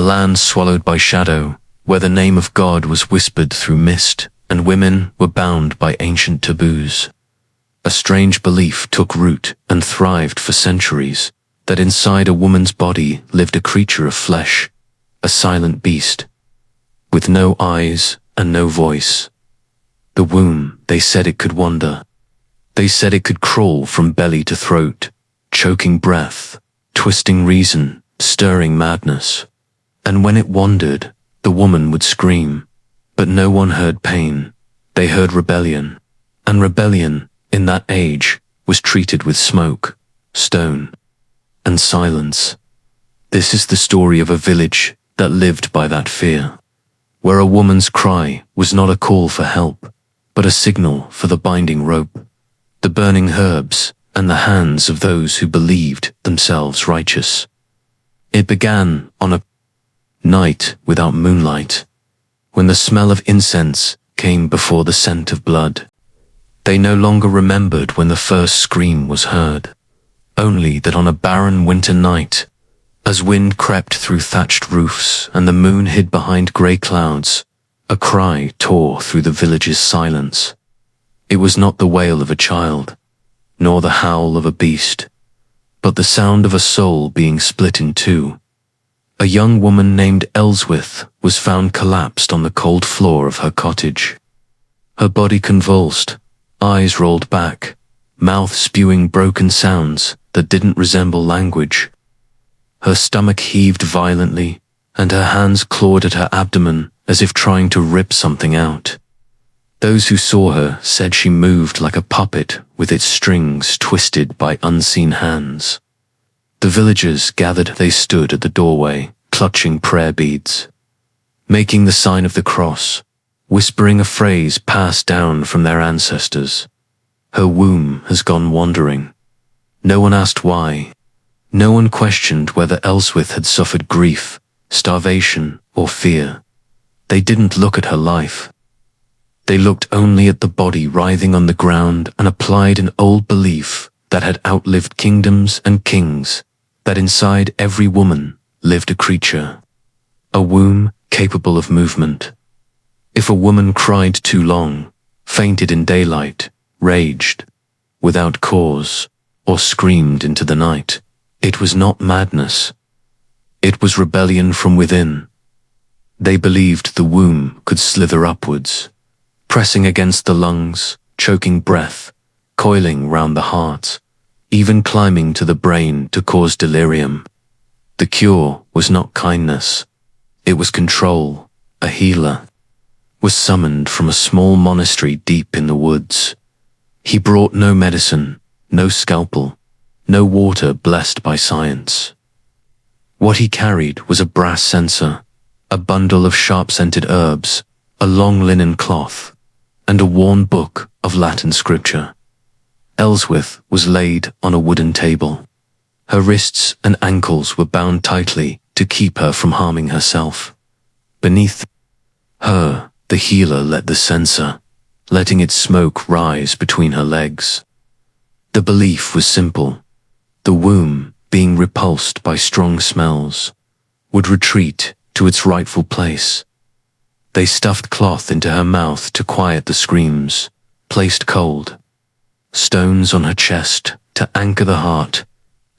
a land swallowed by shadow, where the name of God was whispered through mist, and women were bound by ancient taboos. A strange belief took root and thrived for centuries, that inside a woman's body lived a creature of flesh, a silent beast, with no eyes and no voice. The womb, they said it could wander. They said it could crawl from belly to throat, choking breath, twisting reason, stirring madness. And when it wandered, the woman would scream. But no one heard pain. They heard rebellion. And rebellion, in that age, was treated with smoke, stone, and silence. This is the story of a village that lived by that fear, where a woman's cry was not a call for help, but a signal for the binding rope, the burning herbs, and the hands of those who believed themselves righteous. It began on a night without moonlight, when the smell of incense came before the scent of blood. They no longer remembered when the first scream was heard, only that on a barren winter night, as wind crept through thatched roofs and the moon hid behind grey clouds, a cry tore through the village's silence. It was not the wail of a child, nor the howl of a beast, but the sound of a soul being split in two. A young woman named Ellsworth was found collapsed on the cold floor of her cottage. Her body convulsed, eyes rolled back, mouth spewing broken sounds that didn't resemble language. Her stomach heaved violently, and her hands clawed at her abdomen as if trying to rip something out. Those who saw her said she moved like a puppet with its strings twisted by unseen hands. The villagers gathered. They stood at the doorway, clutching prayer beads, making the sign of the cross, whispering a phrase passed down from their ancestors. Her womb has gone wandering. No one asked why. No one questioned whether Ellsworth had suffered grief, starvation, or fear. They didn't look at her life. They looked only at the body writhing on the ground and applied an old belief that had outlived kingdoms and kings, that inside every woman lived a creature, a womb capable of movement. If a woman cried too long, fainted in daylight, raged, without cause, or screamed into the night, it was not madness. It was rebellion from within. They believed the womb could slither upwards, pressing against the lungs, choking breath, coiling round the heart, even climbing to the brain to cause delirium. The cure was not kindness. It was control. A healer was summoned from a small monastery deep in the woods. He brought no medicine, no scalpel, no water blessed by science. What he carried was a brass censer, a bundle of sharp-scented herbs, a long linen cloth, and a worn book of Latin scripture. Ellsworth was laid on a wooden table. Her wrists and ankles were bound tightly to keep her from harming herself. Beneath her, the healer lit the censer, letting its smoke rise between her legs. The belief was simple. The womb, being repulsed by strong smells, would retreat to its rightful place. They stuffed cloth into her mouth to quiet the screams, placed cold stones on her chest to anchor the heart,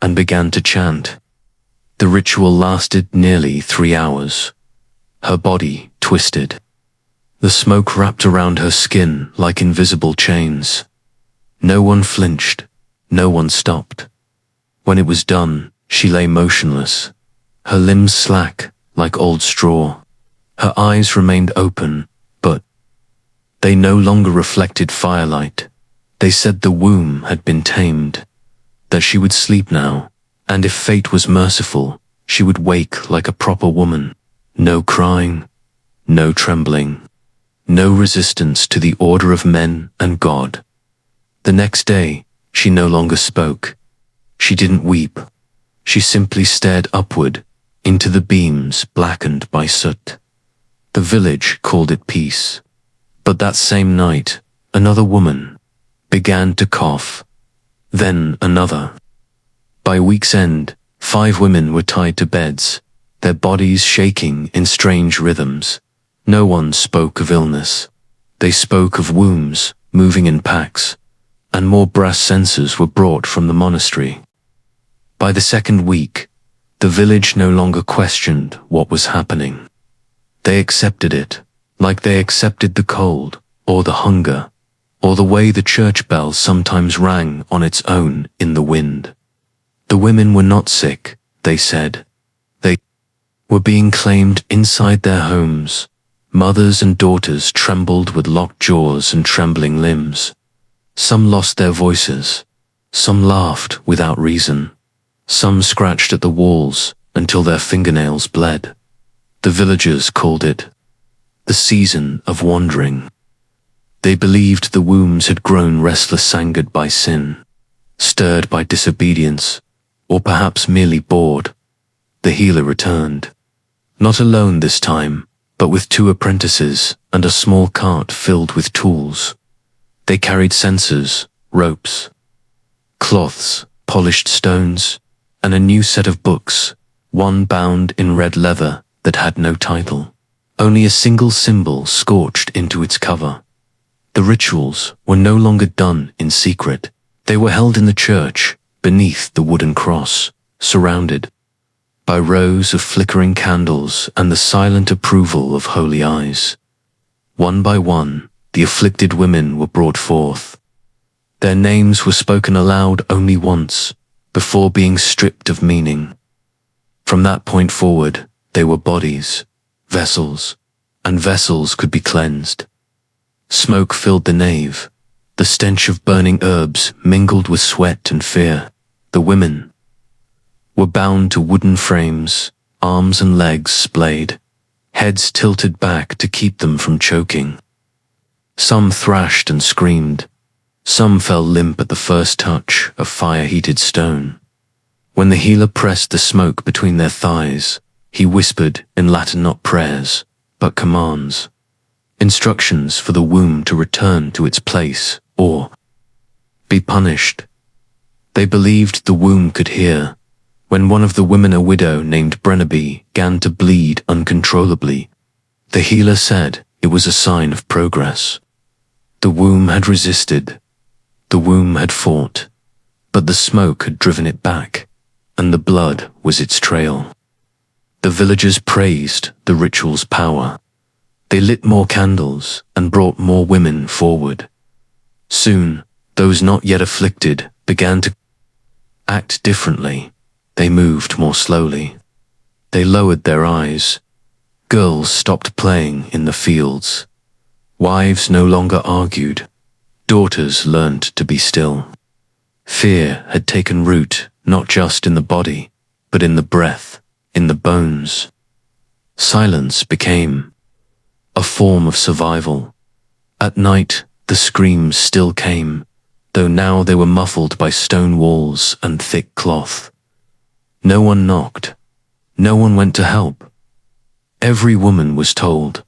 and began to chant. The ritual lasted nearly 3 hours. Her body twisted. The smoke wrapped around her skin like invisible chains. No one flinched. No one stopped. When it was done, she lay motionless, her limbs slack like old straw. Her eyes remained open, but they no longer reflected firelight. They said the womb had been tamed, that she would sleep now, and if fate was merciful, she would wake like a proper woman. No crying, no trembling, no resistance to the order of men and God. The next day, she no longer spoke. She didn't weep. She simply stared upward into the beams blackened by soot. The village called it peace. But that same night, another woman began to cough. Then another. By week's end, 5 women were tied to beds, their bodies shaking in strange rhythms. No one spoke of illness. They spoke of wombs moving in packs, and more brass censers were brought from the monastery. By the second week, the village no longer questioned what was happening. They accepted it, like they accepted the cold, or the hunger, or the way the church bell sometimes rang on its own in the wind. The women were not sick, they said. They were being claimed inside their homes. Mothers and daughters trembled with locked jaws and trembling limbs. Some lost their voices. Some laughed without reason. Some scratched at the walls until their fingernails bled. The villagers called it the season of wandering. They believed the wombs had grown restless, angered by sin, stirred by disobedience, or perhaps merely bored. The healer returned, not alone this time, but with 2 apprentices and a small cart filled with tools. They carried censers, ropes, cloths, polished stones, and a new set of books, one bound in red leather that had no title, only a single symbol scorched into its cover. The rituals were no longer done in secret. They were held in the church, beneath the wooden cross, surrounded by rows of flickering candles and the silent approval of holy eyes. One by one, the afflicted women were brought forth. Their names were spoken aloud only once, before being stripped of meaning. From that point forward, they were bodies, vessels, and vessels could be cleansed. Smoke filled the nave. The stench of burning herbs mingled with sweat and fear. The women were bound to wooden frames, arms and legs splayed, heads tilted back to keep them from choking. Some thrashed and screamed. Some fell limp at the first touch of fire-heated stone. When the healer pressed the smoke between their thighs, he whispered in Latin not prayers, but commands. Instructions for the womb to return to its place, or be punished. They believed the womb could hear. When one of the women, a widow named Brennaby, began to bleed uncontrollably, the healer said it was a sign of progress. The womb had resisted. The womb had fought, but the smoke had driven it back, and the blood was its trail. The villagers praised the ritual's power. They lit more candles and brought more women forward. Soon, those not yet afflicted began to act differently. They moved more slowly. They lowered their eyes. Girls stopped playing in the fields. Wives no longer argued. Daughters learned to be still. Fear had taken root not just in the body, but in the breath, in the bones. Silence became a form of survival. At night, the screams still came, though now they were muffled by stone walls and thick cloth. No one knocked. No one went to help. Every woman was told,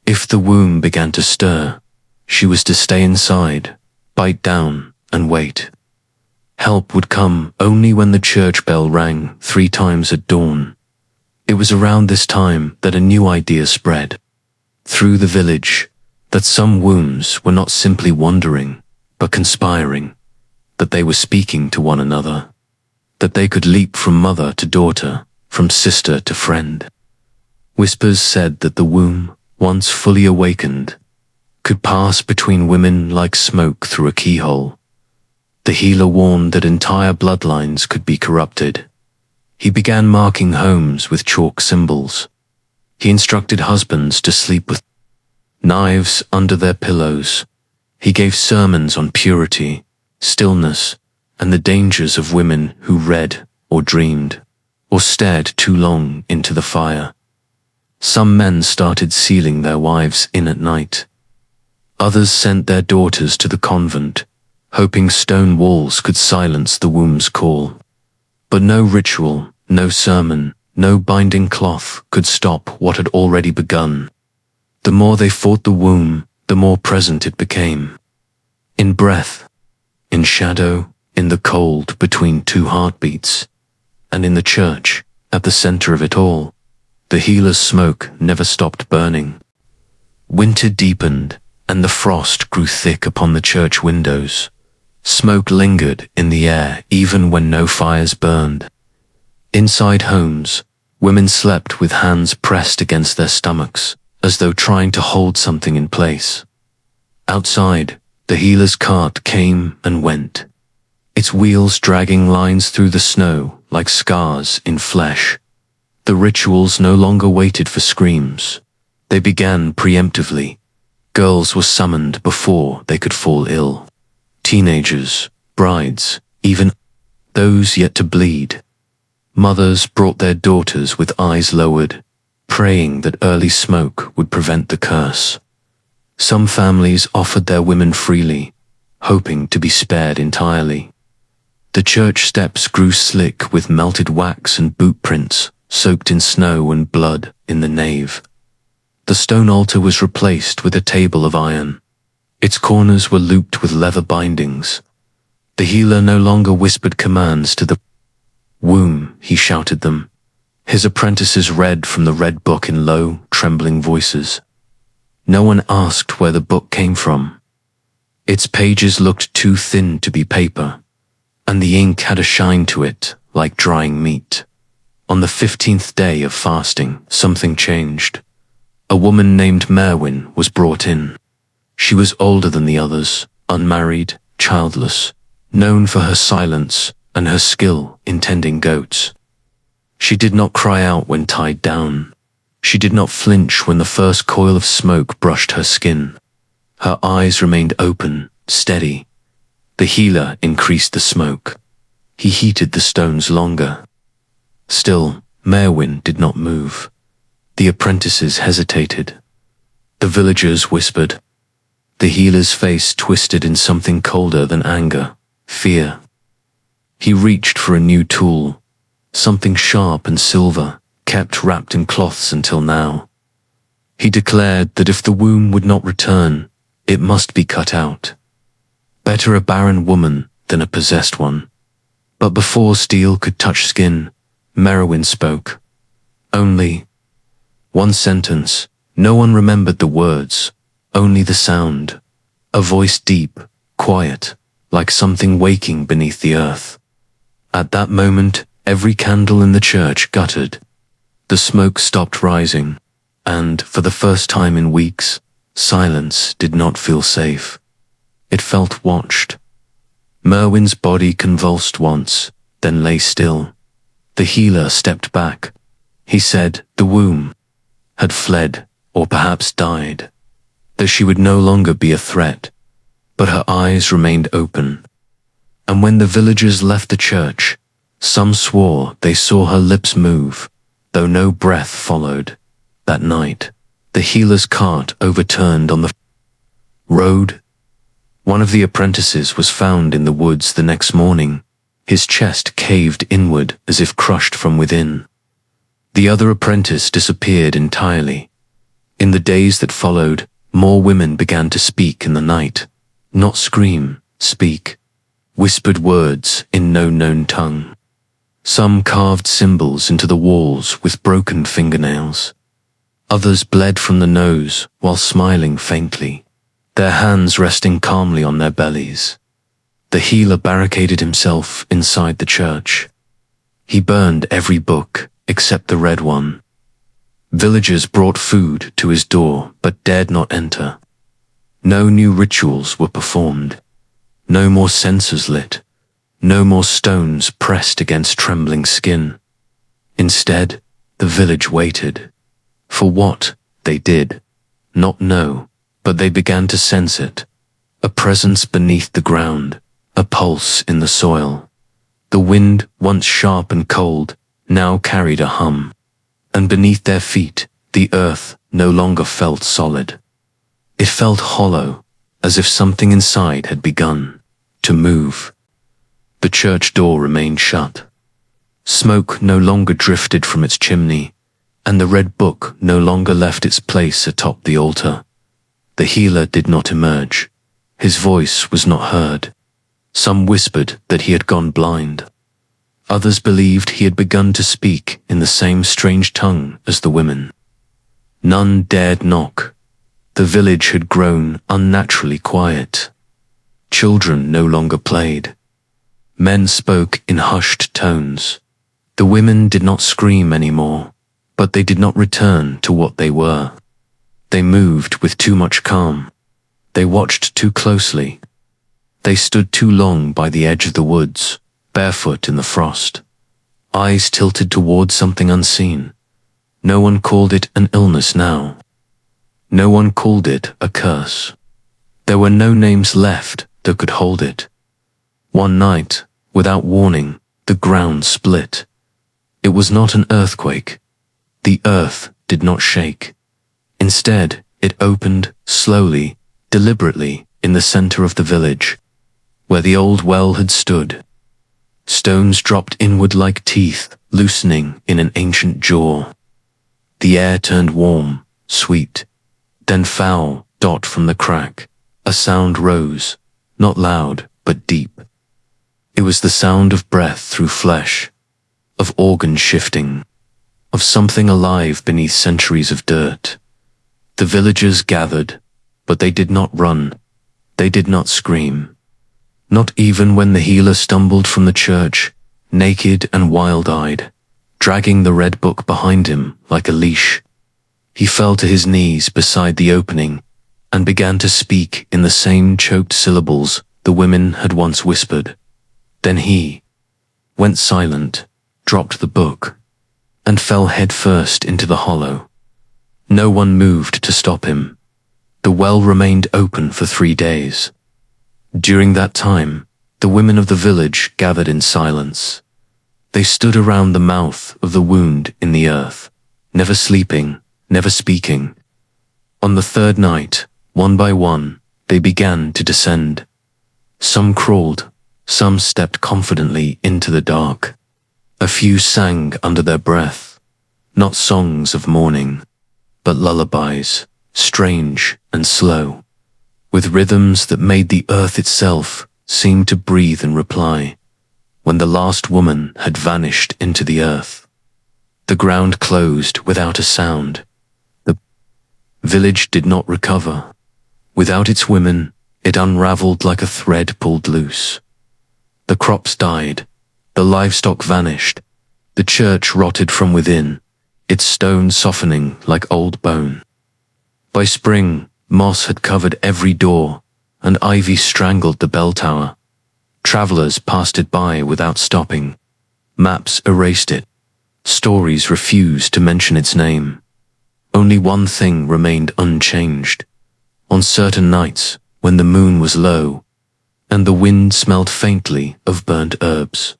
if the womb began to stir, she was to stay inside, bite down, and wait. Help would come only when the church bell rang 3 times at dawn. It was around this time that a new idea spread through the village, that some wombs were not simply wandering, but conspiring, that they were speaking to one another, that they could leap from mother to daughter, from sister to friend. Whispers said that the womb, once fully awakened, could pass between women like smoke through a keyhole. The healer warned that entire bloodlines could be corrupted. He began marking homes with chalk symbols. He instructed husbands to sleep with knives under their pillows. He gave sermons on purity, stillness, and the dangers of women who read or dreamed, or stared too long into the fire. Some men started sealing their wives in at night. Others sent their daughters to the convent, hoping stone walls could silence the womb's call. But no ritual, no sermon, no binding cloth could stop what had already begun. The more they fought the womb, the more present it became. In breath, in shadow, in the cold between 2 heartbeats, and in the church, at the center of it all, the healer's smoke never stopped burning. Winter deepened, and the frost grew thick upon the church windows. Smoke lingered in the air even when no fires burned. Inside homes, women slept with hands pressed against their stomachs, as though trying to hold something in place. Outside, the healer's cart came and went, its wheels dragging lines through the snow like scars in flesh. The rituals no longer waited for screams. They began preemptively. Girls were summoned before they could fall ill. Teenagers, brides, even those yet to bleed. Mothers brought their daughters with eyes lowered, praying that early smoke would prevent the curse. Some families offered their women freely, hoping to be spared entirely. The church steps grew slick with melted wax and boot prints, soaked in snow and blood in the nave. The stone altar was replaced with a table of iron. Its corners were looped with leather bindings. The healer no longer whispered commands to the womb, he shouted them. His apprentices read from the red book in low, trembling voices. No one asked where the book came from. Its pages looked too thin to be paper, and the ink had a shine to it like drying meat. On the 15th day of fasting, something changed. A woman named Merwin was brought in. She was older than the others, unmarried, childless, known for her silence and her skill in tending goats. She did not cry out when tied down. She did not flinch when the first coil of smoke brushed her skin. Her eyes remained open, steady. The healer increased the smoke. He heated the stones longer. Still, Merwin did not move. The apprentices hesitated. The villagers whispered. The healer's face twisted in something colder than anger, fear. He reached for a new tool, something sharp and silver, kept wrapped in cloths until now. He declared that if the womb would not return, it must be cut out. Better a barren woman than a possessed one. But before steel could touch skin, Merwin spoke. Only one sentence. No one remembered the words, only the sound. A voice deep, quiet, like something waking beneath the earth. At that moment, every candle in the church guttered. The smoke stopped rising, and, for the first time in weeks, silence did not feel safe. It felt watched. Merwin's body convulsed once, then lay still. The healer stepped back. He said the womb had fled, or perhaps died, that she would no longer be a threat, but her eyes remained open. And when the villagers left the church, some swore they saw her lips move, though no breath followed. That night, the healer's cart overturned on the road. One of the apprentices was found in the woods the next morning, his chest caved inward as if crushed from within. The other apprentice disappeared entirely. In the days that followed, more women began to speak in the night. Not scream, speak. Whispered words in no known tongue. Some carved symbols into the walls with broken fingernails. Others bled from the nose while smiling faintly, their hands resting calmly on their bellies. The healer barricaded himself inside the church. He burned every book except the red one. Villagers brought food to his door but dared not enter. No new rituals were performed. No more censers lit. No more stones pressed against trembling skin. Instead, the village waited. For what, they did not know, but they began to sense it. A presence beneath the ground, a pulse in the soil. The wind, once sharp and cold, now carried a hum. And beneath their feet, the earth no longer felt solid. It felt hollow, as if something inside had begun to move. The church door remained shut. Smoke no longer drifted from its chimney, and the red book no longer left its place atop the altar. The healer did not emerge. His voice was not heard. Some whispered that he had gone blind. Others believed he had begun to speak in the same strange tongue as the women. None dared knock. The village had grown unnaturally quiet. Children no longer played. Men spoke in hushed tones. The women did not scream anymore, but they did not return to what they were. They moved with too much calm. They watched too closely. They stood too long by the edge of the woods, barefoot in the frost, eyes tilted towards something unseen. No one called it an illness now. No one called it a curse. There were no names left that could hold it. One night, without warning, the ground split. It was not an earthquake. The earth did not shake. Instead, it opened slowly, deliberately, in the center of the village, where the old well had stood. Stones dropped inward like teeth, loosening in an ancient jaw. The air turned warm, sweet, then foul. Dot from the crack. A sound rose, not loud, but deep. It was the sound of breath through flesh, of organ shifting, of something alive beneath centuries of dirt. The villagers gathered, but they did not run. They did not scream. Not even when the healer stumbled from the church, naked and wild-eyed, dragging the red book behind him like a leash. He fell to his knees beside the opening and began to speak in the same choked syllables the women had once whispered. Then he went silent, dropped the book, and fell headfirst into the hollow. No one moved to stop him. The well remained open for 3 days. During that time, the women of the village gathered in silence. They stood around the mouth of the wound in the earth, never sleeping, never speaking. On the third night, one by one, they began to descend. Some crawled, some stepped confidently into the dark. A few sang under their breath, not songs of mourning, but lullabies, strange and slow, with rhythms that made the earth itself seem to breathe in reply. When the last woman had vanished into the earth, the ground closed without a sound. The village did not recover. Without its women, it unraveled like a thread pulled loose. The crops died, the livestock vanished, the church rotted from within, its stone softening like old bone. By spring, moss had covered every door, and ivy strangled the bell tower. Travelers passed it by without stopping. Maps erased it. Stories refused to mention its name. Only one thing remained unchanged. On certain nights, when the moon was low, and the wind smelled faintly of burnt herbs,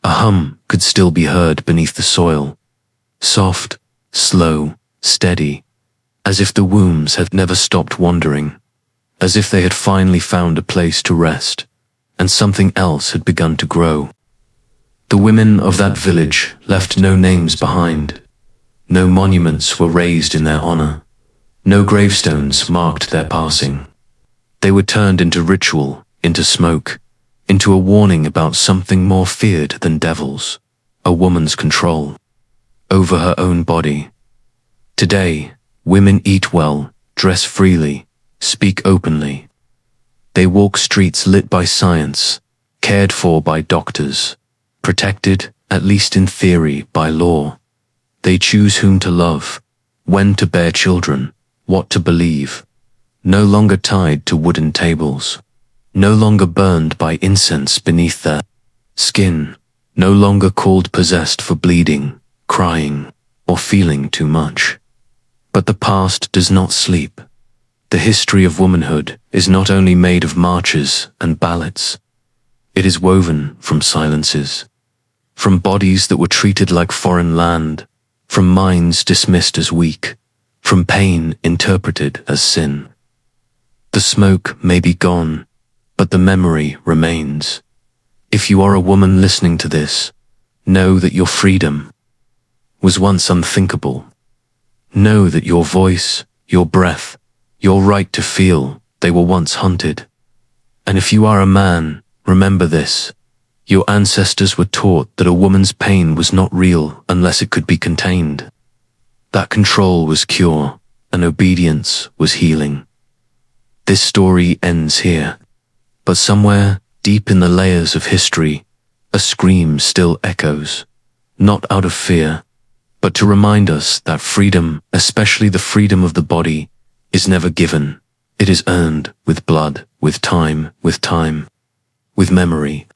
a hum could still be heard beneath the soil, soft, slow, steady, as if the wombs had never stopped wandering, as if they had finally found a place to rest, and something else had begun to grow. The women of that village left no names behind. No monuments were raised in their honor. No gravestones marked their passing. They were turned into ritual, into smoke, into a warning about something more feared than devils, a woman's control over her own body. Today, women eat well, dress freely, speak openly. They walk streets lit by science, cared for by doctors, protected, at least in theory, by law. They choose whom to love, when to bear children, what to believe. No longer tied to wooden tables, no longer burned by incense beneath their skin, no longer called possessed for bleeding, crying, or feeling too much. But the past does not sleep. The history of womanhood is not only made of marches and ballads. It is woven from silences, from bodies that were treated like foreign land, from minds dismissed as weak, from pain interpreted as sin. The smoke may be gone, but the memory remains. If you are a woman listening to this, know that your freedom was once unthinkable. Know that your voice, your breath, your right to feel, they were once hunted. And if you are a man, remember this. Your ancestors were taught that a woman's pain was not real unless it could be contained. That control was cure, and obedience was healing. This story ends here, but somewhere deep in the layers of history, a scream still echoes, not out of fear, but to remind us that freedom, especially the freedom of the body, is never given. It is earned with blood, with time, with memory,